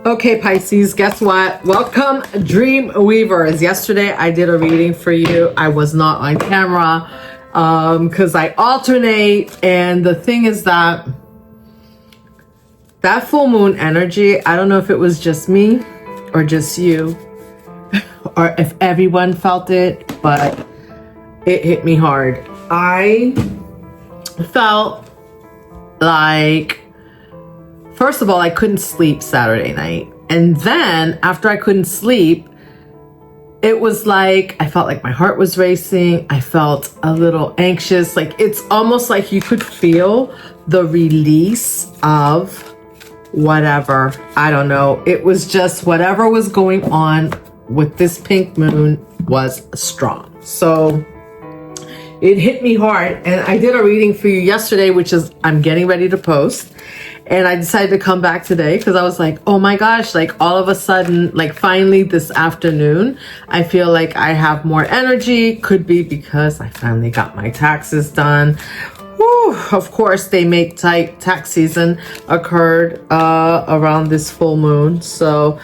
Okay, Pisces, guess what? Welcome, Dreamweavers. Yesterday, I did a reading for you. I was not on camera because I alternate. And the thing is that full moon energy, I don't know if it was just me or just you or if everyone felt it, but it hit me hard. I felt like, first of all, I couldn't sleep Saturday night. And then after I couldn't sleep, it was like, I felt like my heart was racing. I felt a little anxious. Like it's almost like you could feel the release of whatever. I don't know. It was just whatever was going on with this pink moon was strong. So it hit me hard. And I did a reading for you yesterday, which is I'm getting ready to post. And I decided to come back today because I was like, oh my gosh, like all of a sudden, like finally this afternoon, I feel like I have more energy. Could be because I finally got my taxes done. Whew, of course, they make tax season occurred around this full moon. So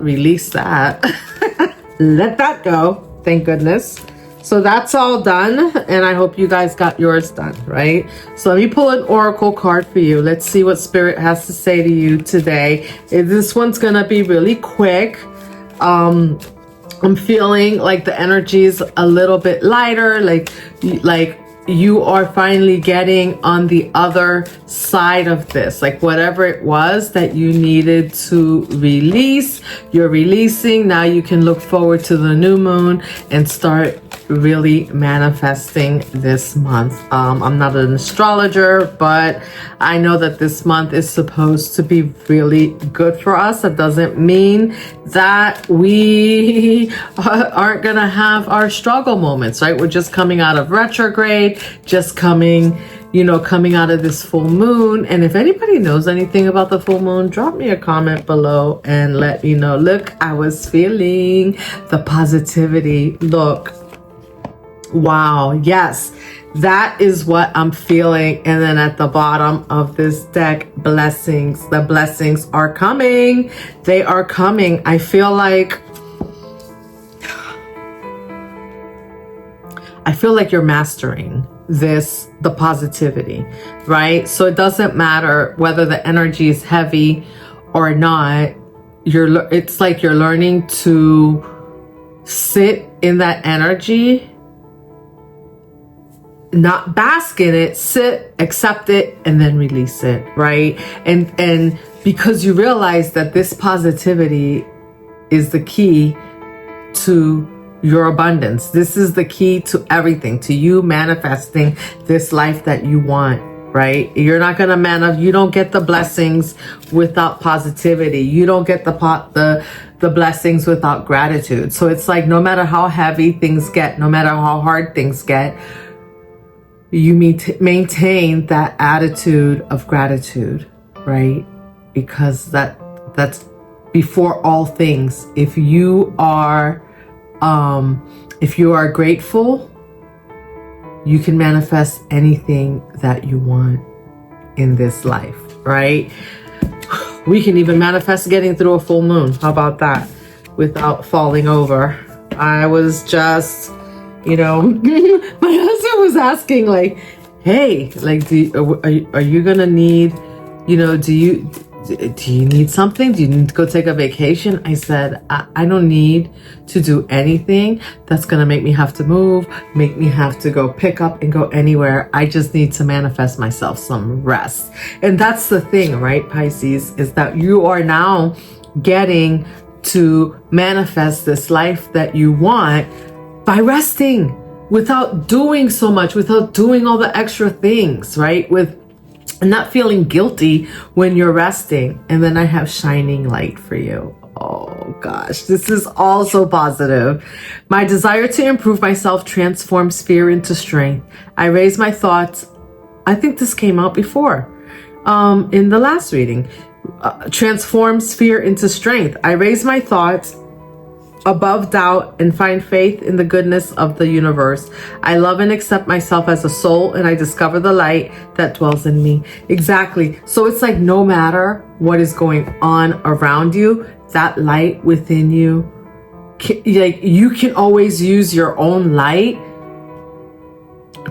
release that. Let that go. Thank goodness. So that's all done, and I hope you guys got yours done, right? So let me pull an oracle card for you. Let's see what Spirit has to say to you today. This one's gonna be really quick. I'm feeling like the energy is a little bit lighter, like you are finally getting on the other side of this, like whatever it was that you needed to release, you're releasing. Now you can look forward to the new moon and start really manifesting this month. I'm not an astrologer, but I know that this month is supposed to be really good for us. That doesn't mean that we aren't gonna have our struggle moments, right? We're just coming out of retrograde, just coming out of this full moon. And if anybody knows anything about the full moon, drop me a comment below and let me know. Look, I was feeling the positivity. Look, wow, yes, that is what I'm feeling. And then at the bottom of this deck, blessings. The blessings are coming. They are coming. I feel like you're mastering the positivity, right? So it doesn't matter whether the energy is heavy or not. It's like you're learning to sit in that energy, not bask in it, sit, accept it, and then release it, right? And because you realize that this positivity is the key to your abundance. This is the key to everything, to you manifesting this life that you want, right? You're not gonna you don't get the blessings without positivity. You don't get the blessings without gratitude. So it's like no matter how heavy things get, no matter how hard things get, you maintain that attitude of gratitude, right? Because that's before all things. If you are grateful, you can manifest anything that you want in this life, right? We can even manifest getting through a full moon. How about that? Without falling over. I was just, my husband was asking like, hey, like, are you gonna need, do you need something? Do you need to go take a vacation? I said, I don't need to do anything that's gonna make me have to move, make me have to go pick up and go anywhere. I just need to manifest myself some rest. And that's the thing, right, Pisces, is that you are now getting to manifest this life that you want by resting, without doing so much, without doing all the extra things, right? And not feeling guilty when you're resting. And then I have shining light for you. Oh gosh, this is all so positive. My desire to improve myself transforms fear into strength. I raise my thoughts. I think this came out before in the last reading. Transforms fear into strength. I raise my thoughts above doubt and find faith in the goodness of the universe. I love and accept myself as a soul, and I discover the light that dwells in me. Exactly. So it's like no matter what is going on around you, that light within you, like you can always use your own light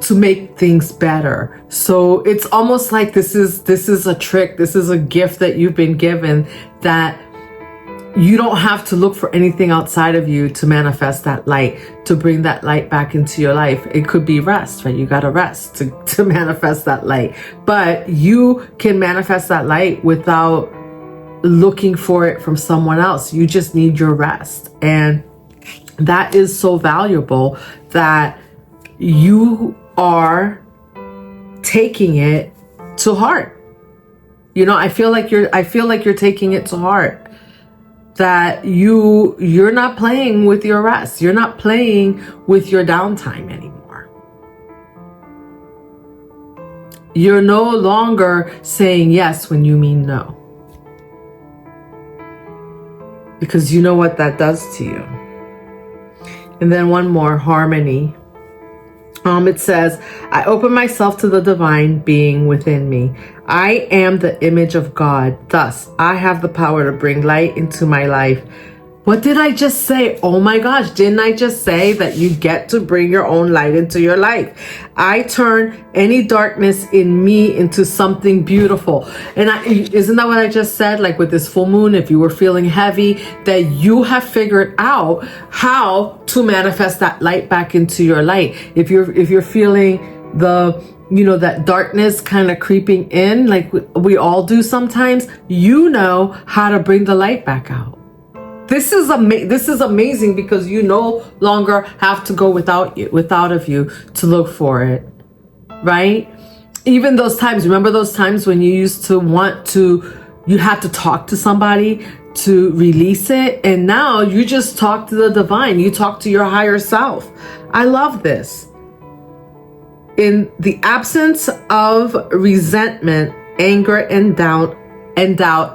to make things better. So it's almost like this is a trick. This is a gift that you've been given, that you don't have to look for anything outside of you to manifest that light, to bring that light back into your life. It could be rest, right? You got to rest to manifest that light. But you can manifest that light without looking for it from someone else. You just need your rest. And that is so valuable that you are taking it to heart. You know, I feel like you're taking it to heart. That you're not playing with your rest. You're not playing with your downtime anymore. You're no longer saying yes when you mean no. Because you know what that does to you. And then one more, harmony. It says, I open myself to the divine being within me. I am the image of God. Thus, I have the power to bring light into my life. What did I just say? Oh my gosh, didn't I just say that you get to bring your own light into your life? I turn any darkness in me into something beautiful. And isn't that what I just said? Like with this full moon, if you were feeling heavy, that you have figured out how to manifest that light back into your light. If you're feeling that darkness kind of creeping in, like we all do sometimes, you know how to bring the light back out. This is amazing because you no longer have to go without of you to look for it, right? Even those times, remember those times when you used to you had to talk to somebody to release it, and now you just talk to the divine, you talk to your higher self. I love this. In the absence of resentment, anger, and doubt,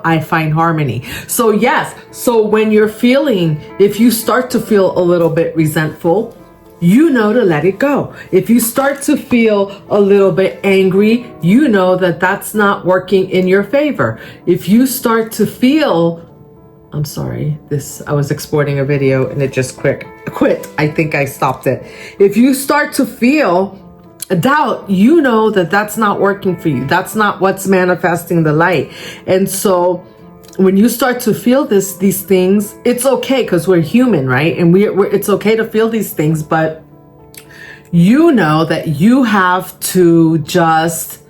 I find harmony. So yes, so when if you start to feel a little bit resentful, you know to let it go. If you start to feel a little bit angry, you know that that's not working in your favor. If you start to feel, I'm sorry, I was exporting a video and it just quit. I think I stopped it. If you start to feel doubt, you know that that's not working for you. That's not what's manifesting the light. And so when you start to feel these things, it's okay because we're human, right? And it's okay to feel these things, but you know that you have to just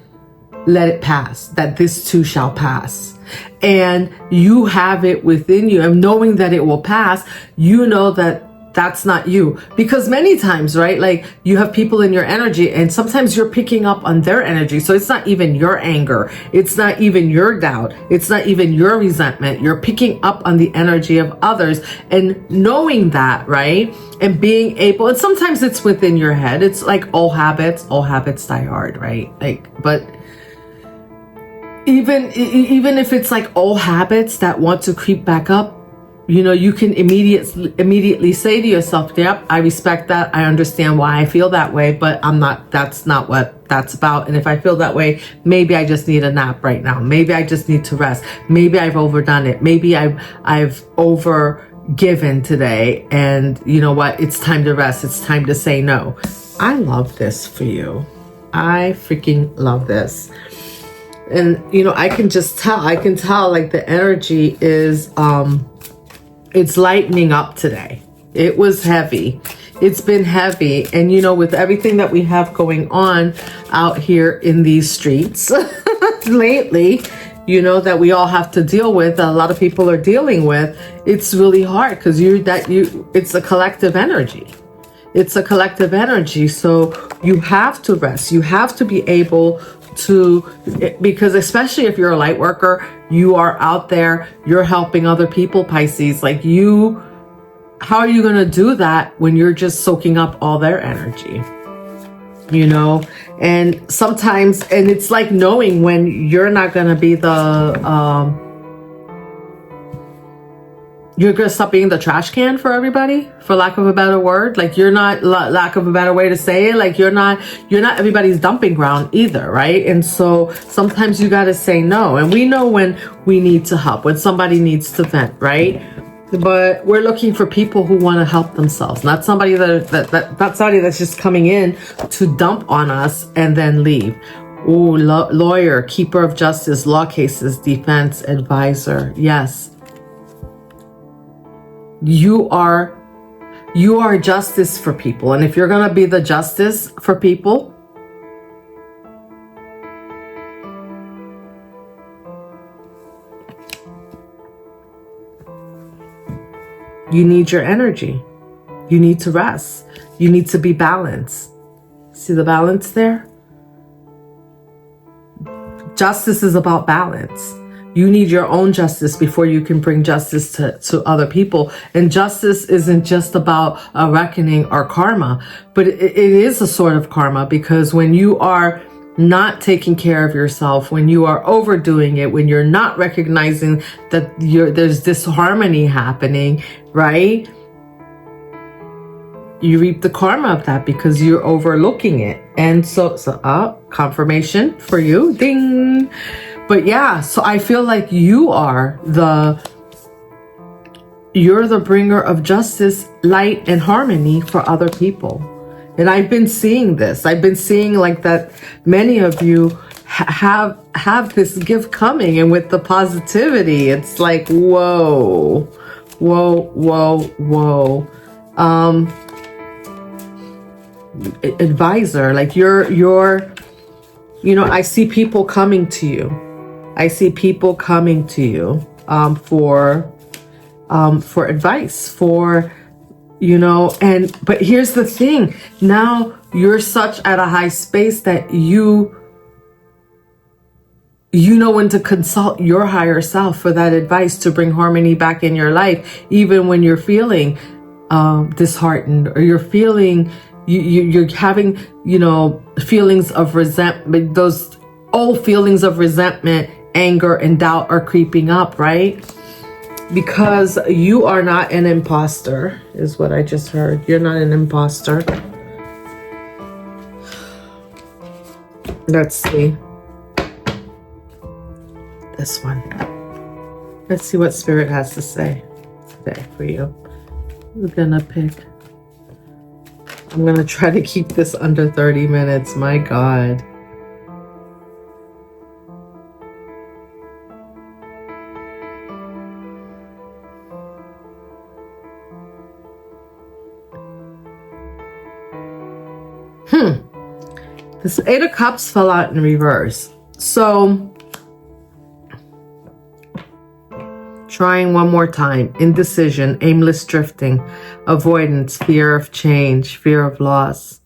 let it pass, that this too shall pass. And you have it within you, and knowing that it will pass, you know that that's not you. Because many times, right, like you have people in your energy and sometimes you're picking up on their energy. So it's not even your anger. It's not even your doubt. It's not even your resentment. You're picking up on the energy of others, and knowing that, right? And being able, and sometimes it's within your head. It's like all habits die hard, right? Like, but even if it's like old habits that want to creep back up, you know, you can immediately say to yourself, yep, I respect that. I understand why I feel that way, but that's not what that's about. And if I feel that way, maybe I just need a nap right now. Maybe I just need to rest. Maybe I've overdone it. Maybe I've overgiven today. And you know what? It's time to rest. It's time to say no. I love this for you. I freaking love this. And, you know, I can tell like the energy is, it's lightening up today. It was heavy. It's been heavy. And, you know, with everything that we have going on out here in these streets lately, you know, that we all have to deal with, that a lot of people are dealing with, it's really hard because it's a collective energy. It's a collective energy. So you have to rest. You have to be able to, because especially if you're a light worker, you are out there, you're helping other people, Pisces. Like how are you going to do that when you're just soaking up all their energy? You know, and sometimes, and it's like knowing when you're not going to be you're gonna stop being the trash can for everybody, for lack of a better word. Like, you're not, lack of a better way to say it, like you're not everybody's dumping ground either, right? And so sometimes you gotta say no. And we know when we need to help, when somebody needs to vent, right? But we're looking for people who want to help themselves, not somebody not somebody that's just coming in to dump on us and then leave. Ooh, lawyer, keeper of justice, law cases, defense, advisor. Yes. You are justice for people. And if you're going to be the justice for people, you need your energy. You need to rest. You need to be balanced. See the balance there? Justice is about balance. You need your own justice before you can bring justice to other people. And justice isn't just about a reckoning or karma, but it is a sort of karma, because when you are not taking care of yourself, when you are overdoing it, when you're not recognizing that there's disharmony happening, right? You reap the karma of that because you're overlooking it. And so confirmation for you, ding. But yeah, so I feel like you're the bringer of justice, light, and harmony for other people. And I've been seeing this. I've been seeing like that many of you have this gift coming, and with the positivity, it's like, whoa. Advisor, like you're I see people coming to you. I see people coming to you for advice, but here's the thing. Now you're such at a high space that you know when to consult your higher self for that advice to bring harmony back in your life, even when you're feeling disheartened, or you're feeling you're having feelings of resentment. Those old feelings of resentment, anger, and doubt are creeping up, right? Because you are not an imposter, is what I just heard. You're not an imposter. Let's see this one. Let's see what Spirit has to say today for you. We're gonna pick. I'm gonna try to keep this under 30 minutes. My God. This 8 of Cups fell out in reverse. So, trying one more time. Indecision, aimless drifting, avoidance, fear of change, fear of loss.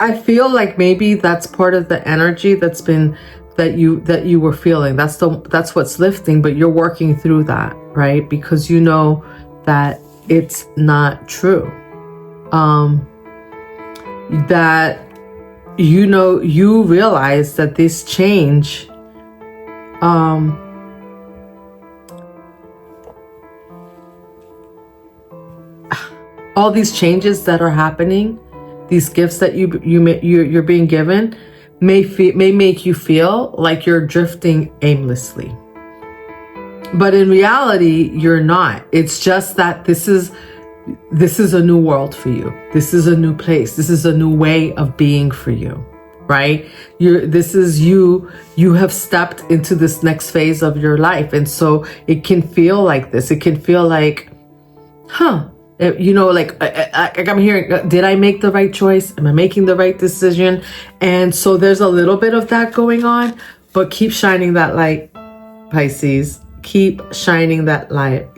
I feel like maybe that's part of the energy that you were feeling. That's what's lifting, but you're working through that, right? Because you know that it's not true. That you realize that this change all these changes that are happening, these gifts that you're being given may make you feel like you're drifting aimlessly. But in reality, you're not. It's just that this is a new world for you. This is a new place. This is a new way of being for you, right? You have stepped into this next phase of your life. And so it can feel like this. It can feel like, like I'm hearing, did I make the right choice? Am I making the right decision? And so there's a little bit of that going on, but keep shining that light, Pisces. Keep shining that light.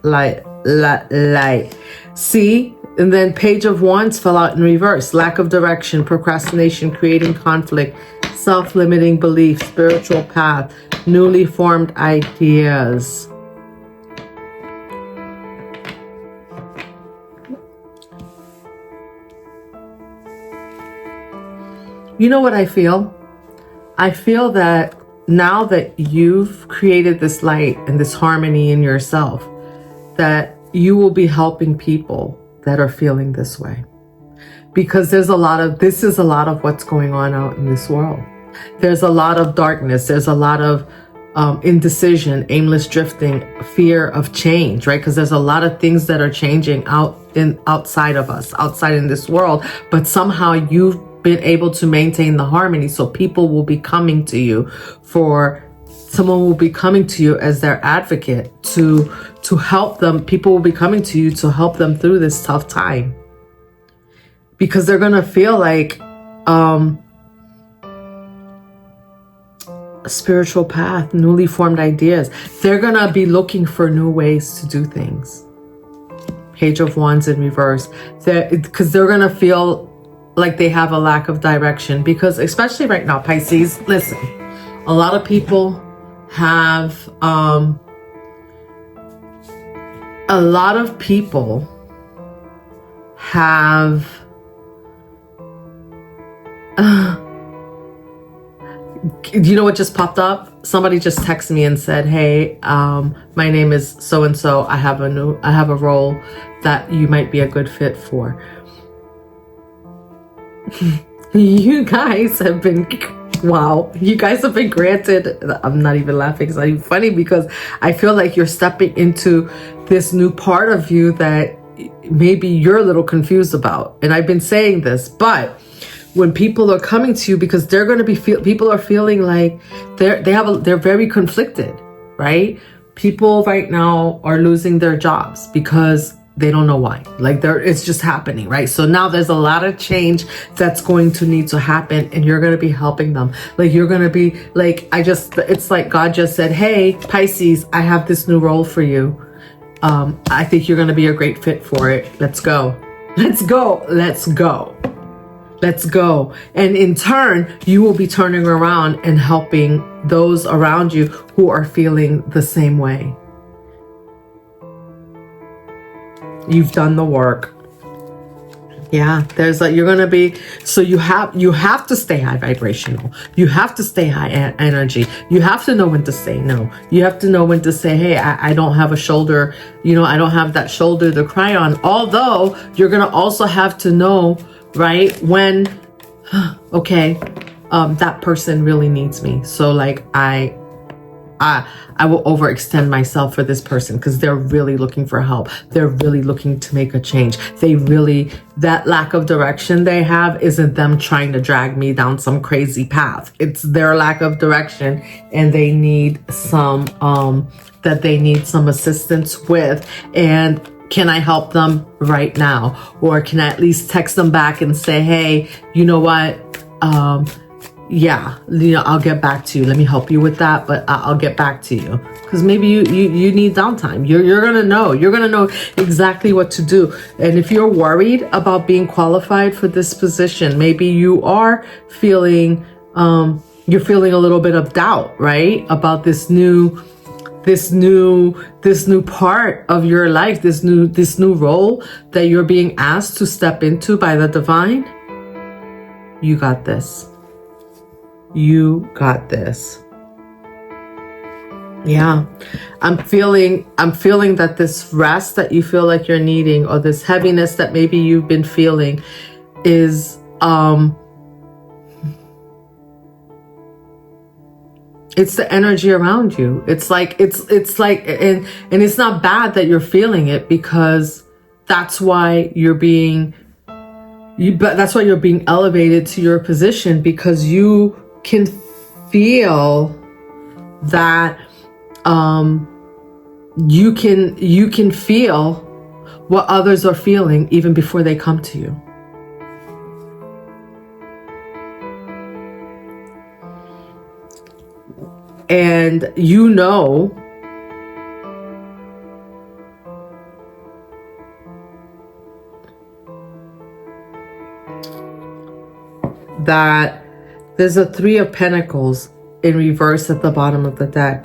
See? And then Page of Wands fell out in reverse. Lack of direction, procrastination, creating conflict, self-limiting beliefs, spiritual path, newly formed ideas. You know what I feel? I feel that now that you've created this light and this harmony in yourself, that you will be helping people that are feeling this way. Because this is a lot of what's going on out in this world. There's a lot of darkness. There's a lot of indecision, aimless drifting, fear of change, right? Because there's a lot of things that are changing outside of us, outside in this world, but somehow you've been able to maintain the harmony. So people will be coming to you someone will be coming to you as their advocate to help them. People will be coming to you to help them through this tough time, because they're going to feel like a spiritual path, newly formed ideas. They're going to be looking for new ways to do things. Page of Wands in reverse. Because they're going to feel like they have a lack of direction. Because especially right now, Pisces, listen, a lot of people have, you know what just popped up? Somebody just texted me and said, hey, my name is so-and-so. I have a role that you might be a good fit for. You guys have been, wow, you guys have been granted, I'm not even laughing, it's not even funny, because I feel like you're stepping into this new part of you that maybe you're a little confused about. And I've been saying this, but when people are coming to you, because they're going to be people are feeling like they're very conflicted, right? People right now are losing their jobs because they don't know why. Like it's just happening, right? So now there's a lot of change that's going to need to happen, and you're going to be helping them. Like you're going to be like, it's like God just said, hey, Pisces, I have this new role for you. I think you're going to be a great fit for it. Let's go. Let's go. Let's go. Let's go. And in turn, you will be turning around and helping those around you who are feeling the same way. You've done the work. Yeah, you're going to be, so you have to stay high vibrational. You have to stay high energy. You have to know when to say no. You have to know when to say, hey, I don't have a shoulder, I don't have that shoulder to cry on. Although you're going to also have to know, right, when, okay, that person really needs me. So like I will overextend myself for this person because they're really looking for help. They're really looking to make a change. That lack of direction they have isn't them trying to drag me down some crazy path. It's their lack of direction, and they need some assistance with. And can I help them right now? Or can I at least text them back and say, hey, you know what? Yeah, I'll get back to you. Let me help you with that, but I'll get back to you. Because maybe you need downtime. You're going to know. You're going to know exactly what to do. And if you're worried about being qualified for this position, maybe you are feeling, you're feeling a little bit of doubt, right? About this new part of your life, this new role that you're being asked to step into by the divine. You got this. You got this. Yeah. I'm feeling that this rest that you feel like you're needing, or this heaviness that maybe you've been feeling, is it's the energy around you. It's like and it's not bad that you're feeling it, because that's why you're being elevated to your position, because you can feel that you can feel what others are feeling even before they come to you. And that there's a 3 of Pentacles in reverse at the bottom of the deck.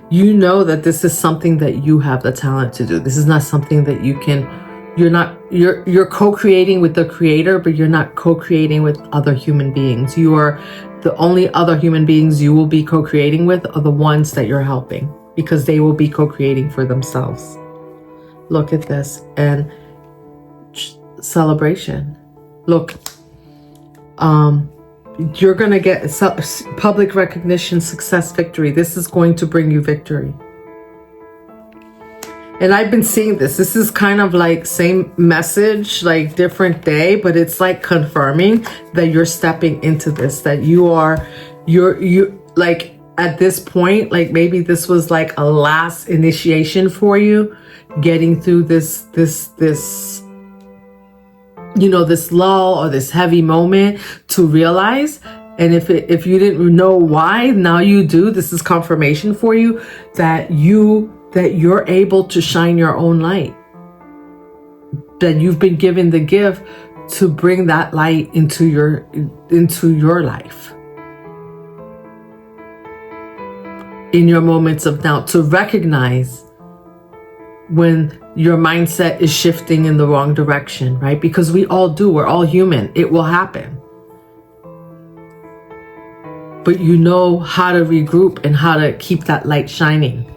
You know that this is something that you have the talent to do. This is not something that you're co-creating with the creator, but you're not co-creating with other human beings. You are the only other human beings you will be co-creating with are the ones that you're helping, because they will be co-creating for themselves. Look at this. And celebration. Look, you're going to get public recognition, success, victory. This is going to bring you victory. And I've been seeing this. This is kind of like same message, like different day, but it's like confirming that you're stepping into this, that you're like at this point, like maybe this was like a last initiation for you, getting through this, you know, this lull or this heavy moment to realize. And if you didn't know why, now you do. This is confirmation for you that you're able to shine your own light, that you've been given the gift to bring that light into your life, in your moments of doubt, to recognize when your mindset is shifting in the wrong direction, right? Because we all do. We're all human. It will happen. But you know how to regroup and how to keep that light shining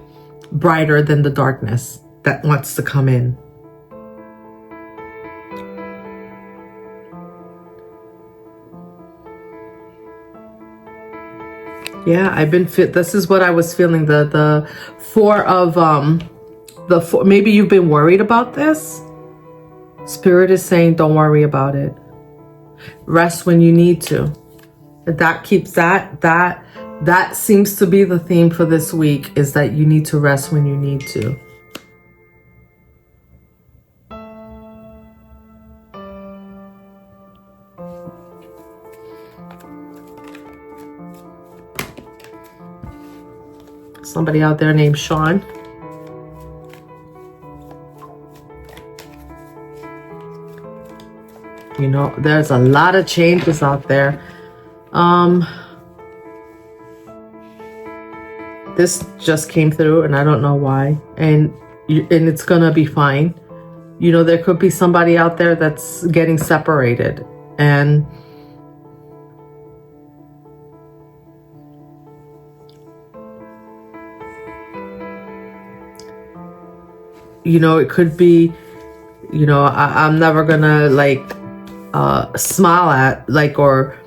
brighter than the darkness that wants to come in. Yeah, I've been fit. This is what I was feeling. The four of maybe you've been worried about this. Spirit is saying, don't worry about it. Rest when you need to. That keeps that seems to be the theme for this week, is that you need to rest when you need to. Somebody out there named Sean. You know, there's a lot of changes out there. This just came through and I don't know why. And it's gonna be fine. You know, there could be somebody out there that's getting separated, and you know, it could be, you know, I'm never gonna like smile at like or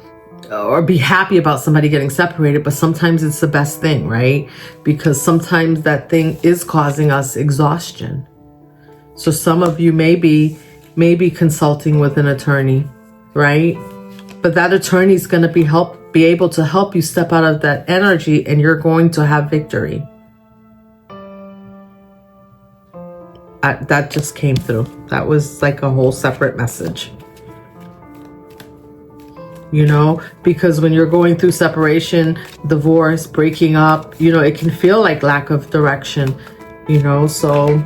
be happy about somebody getting separated, but sometimes it's the best thing, right? Because sometimes that thing is causing us exhaustion. So some of you may be consulting with an attorney, right? But that attorney is going to be able to help you step out of that energy, and you're going to have victory. That just came through. That was like a whole separate message. You know, because when you're going through separation, divorce, breaking up, you know, it can feel like lack of direction, you know, so,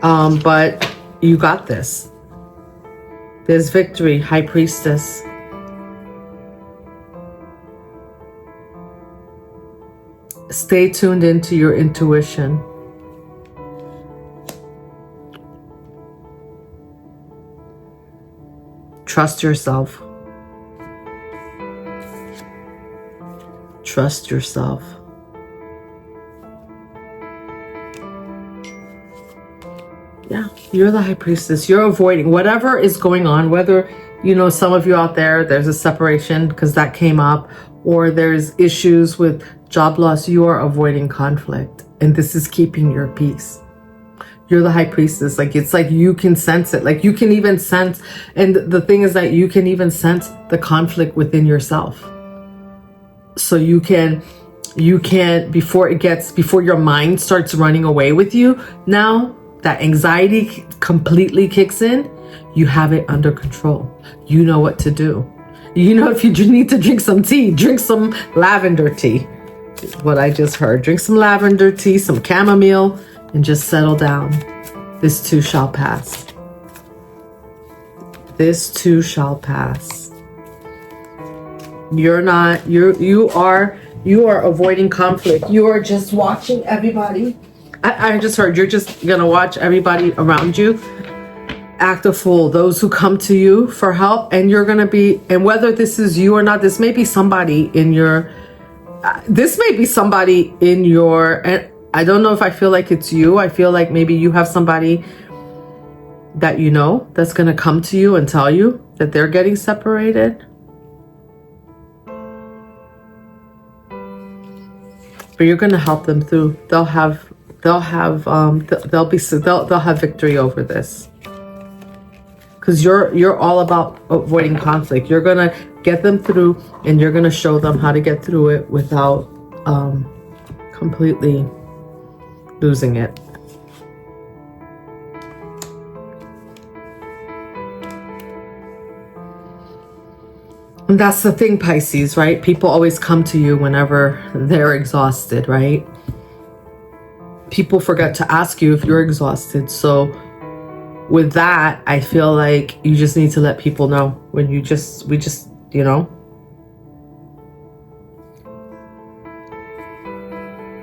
but you got this. There's victory, High Priestess. Stay tuned into your intuition. Trust yourself. Trust yourself. Yeah, you're the High Priestess. You're avoiding whatever is going on, whether, you know, some of you out there's a separation because that came up, or there's issues with job loss. You are avoiding conflict, and this is keeping your peace. You're the High Priestess. Like, it's like you can sense it. Like, you can even sense, and the thing is that you can even sense the conflict within yourself. So you can, before your mind starts running away with you, now that anxiety completely kicks in, you have it under control. You know what to do. You know, if you need to drink some tea, drink some lavender tea. Is what I just heard. Drink some lavender tea, some chamomile, and just settle down. This too shall pass. This too shall pass. You are You are avoiding conflict. You are just watching everybody. I just heard you're just going to watch everybody around you act a fool. Those who come to you for help, and you're going to be, and whether this is you or not, this may be somebody in your, and I don't know if I feel like it's you. I feel like maybe you have somebody that you know that's going to come to you and tell you that they're getting separated. But you're going to help them through. They'll have victory over this. Because you're all about avoiding conflict. You're going to get them through, and you're going to show them how to get through it without completely losing it. And that's the thing, Pisces, right? People always come to you whenever they're exhausted, right? People forget to ask you if you're exhausted. So with that, I feel like you just need to let people know when we just, you know.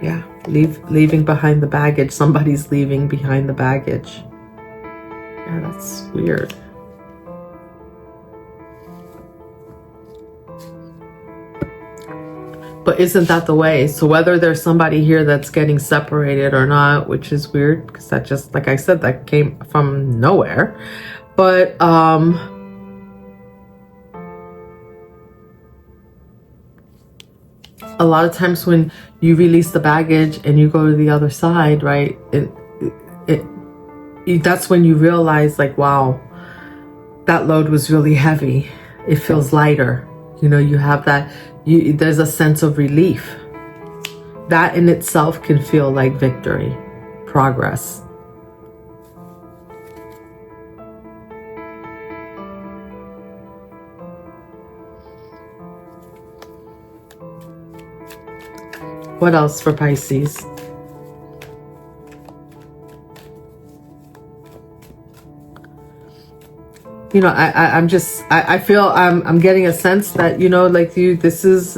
Yeah, leaving behind the baggage. Somebody's leaving behind the baggage. Yeah, that's weird. But isn't that the way? So whether there's somebody here that's getting separated or not, which is weird, because that just, like I said, that came from nowhere. But a lot of times when you release the baggage and you go to the other side, right? That's when you realize, like, wow, that load was really heavy. It feels lighter. You know, you have that. There's a sense of relief. That in itself can feel like victory, progress. What else for Pisces? You know, I feel I'm getting a sense that, you know, like this is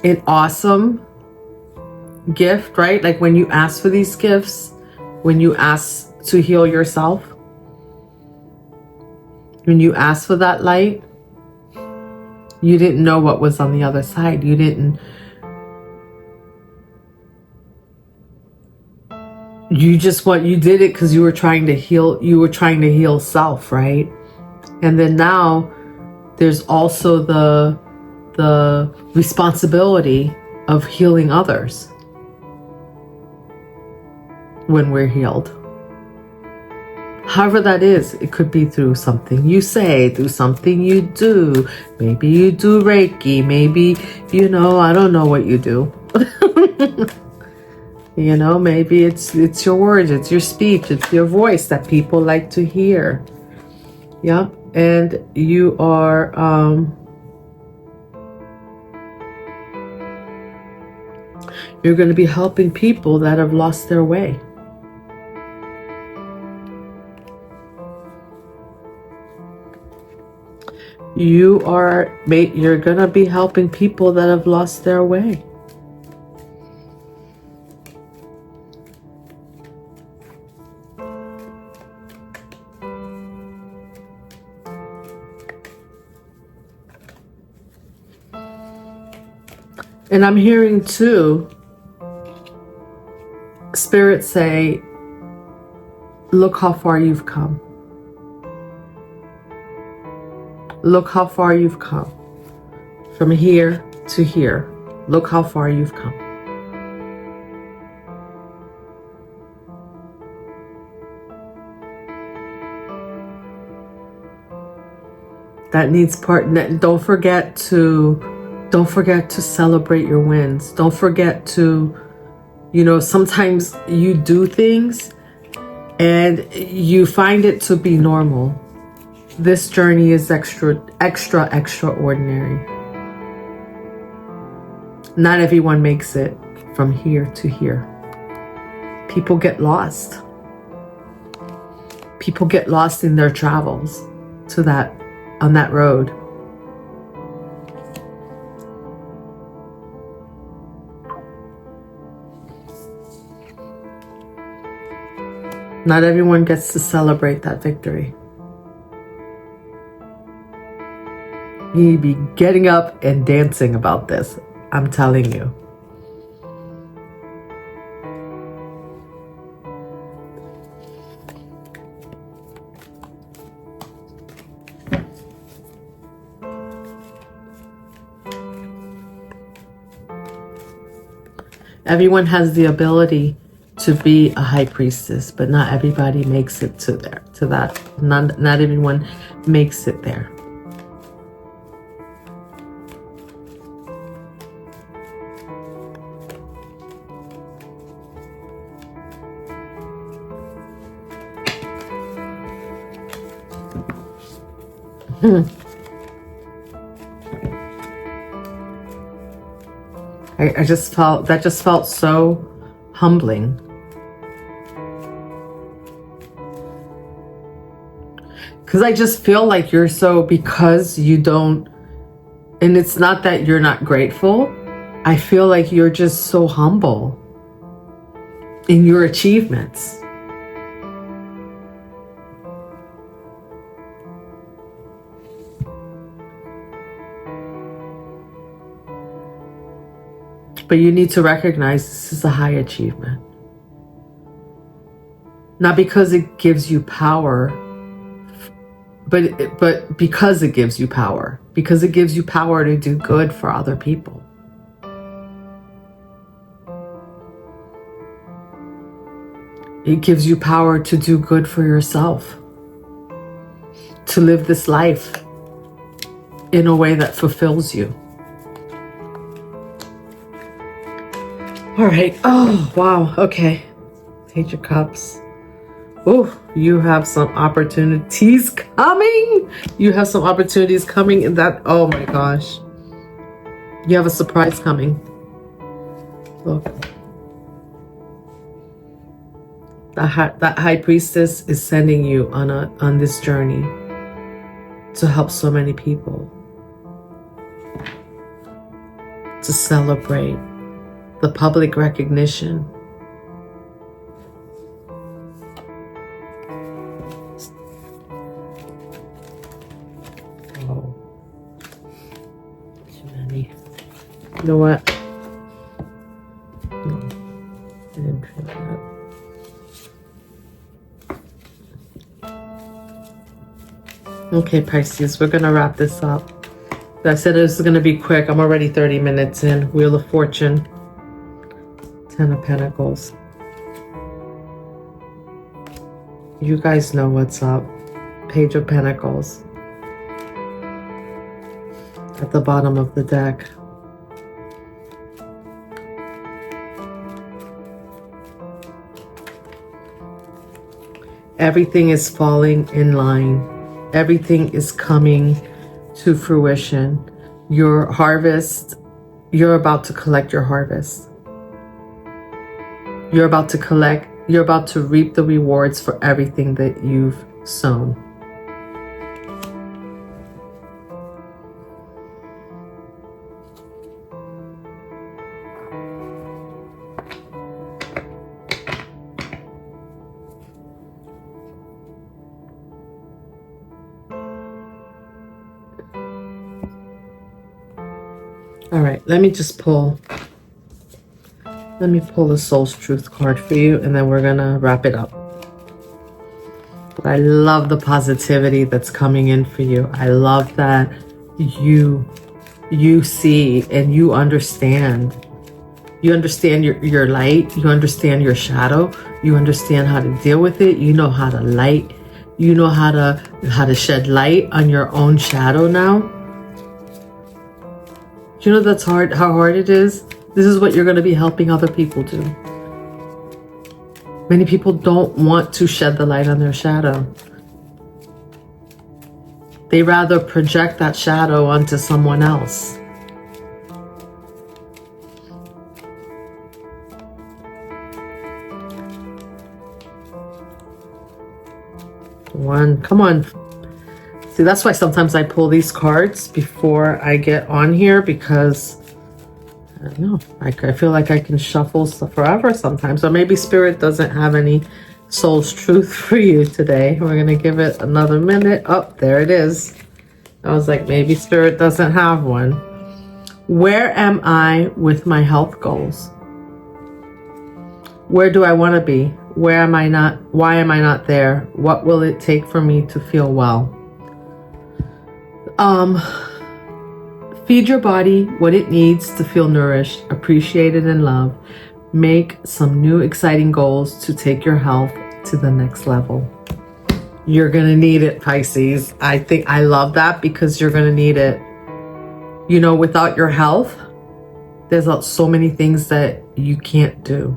an awesome gift, right? Like when you ask for these gifts, when you ask to heal yourself, when you ask for that light, you didn't know what was on the other side. You did it because you were trying to heal self, right? And then now there's also the responsibility of healing others when we're healed. However that is, it could be through something you say, through something you do. Maybe you do Reiki, maybe, you know, I don't know what you do. You know, maybe it's your words, it's your speech, it's your voice that people like to hear. Yep. And you are you're going to be helping people that have lost their way. You're going to be helping people that have lost their way. And I'm hearing too, Spirit say, look how far you've come. Look how far you've come. From here to here. Look how far you've come. That needs part. Don't forget to celebrate your wins. Don't forget to, you know, sometimes you do things and you find it to be normal. This journey is extraordinary. Not everyone makes it from here to here. People get lost. People get lost in their travels to that on that road. Not everyone gets to celebrate that victory. You'd be getting up and dancing about this, I'm telling you. Everyone has the ability to be a high priestess, but not everybody makes it to that. Not everyone makes it there. I just felt so humbling. Because I just feel like you're so, because you don't, and it's not that you're not grateful, I feel like you're just so humble in your achievements. But you need to recognize this is a high achievement. Not because it gives you power, but because it gives you power. Because it gives you power to do good for other people. It gives you power to do good for yourself. To live this life in a way that fulfills you. All right. Oh, wow. Okay. Page of Cups. Oh, you have some opportunities coming. You have some opportunities coming in that. Oh my gosh. You have a surprise coming. Look. That high priestess is sending you on this journey to help so many people. To celebrate the public recognition. Oh, too many. You know what? No, I didn't feel that. Okay, Pisces, we're gonna wrap this up. I said this is gonna be quick. I'm already 30 minutes in. Wheel of Fortune. 10 of Pentacles. You guys know what's up. Page of Pentacles. At the bottom of the deck. Everything is falling in line. Everything is coming to fruition. Your harvest, you're about to collect your harvest. You're about to reap the rewards for everything that you've sown. All right, let me pull the Soul's Truth card for you, and then we're gonna wrap it up. But I love the positivity that's coming in for you. I love that you see and you understand. You understand your light. You understand your shadow. You understand how to deal with it. You know how to light. You know how to shed light on your own shadow now. Do you know that's hard? How hard it is? This is what you're going to be helping other people do. Many people don't want to shed the light on their shadow. They rather project that shadow onto someone else. One, come on, See, that's why sometimes I pull these cards before I get on here, because I don't know, I feel like I can shuffle stuff forever sometimes. Or maybe Spirit doesn't have any soul's truth for you today. We're going to give it another minute. Oh, there it is. I was like, maybe Spirit doesn't have one. Where am I with my health goals? Where do I want to be? Where am I not? Why am I not there? What will it take for me to feel well? Feed your body what it needs to feel nourished, appreciated, and loved. Make some new exciting goals to take your health to the next level. You're going to need it, Pisces. I love that, because you're going to need it. You know, without your health, there's so many things that you can't do.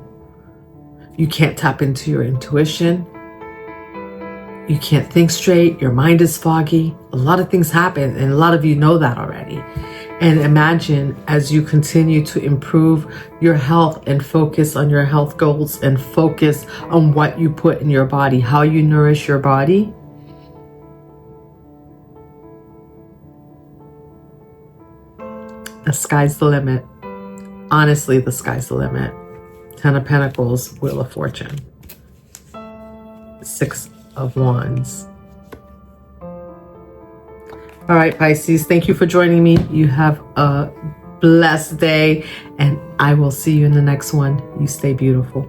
You can't tap into your intuition. You can't think straight. Your mind is foggy. A lot of things happen, and a lot of you know that already. And imagine, as you continue to improve your health and focus on your health goals and focus on what you put in your body, how you nourish your body, the sky's the limit. Honestly, the sky's the limit. 10 of Pentacles, Wheel of Fortune. 6 of Wands. All right, Pisces, thank you for joining me. You have a blessed day, and I will see you in the next one. You stay beautiful.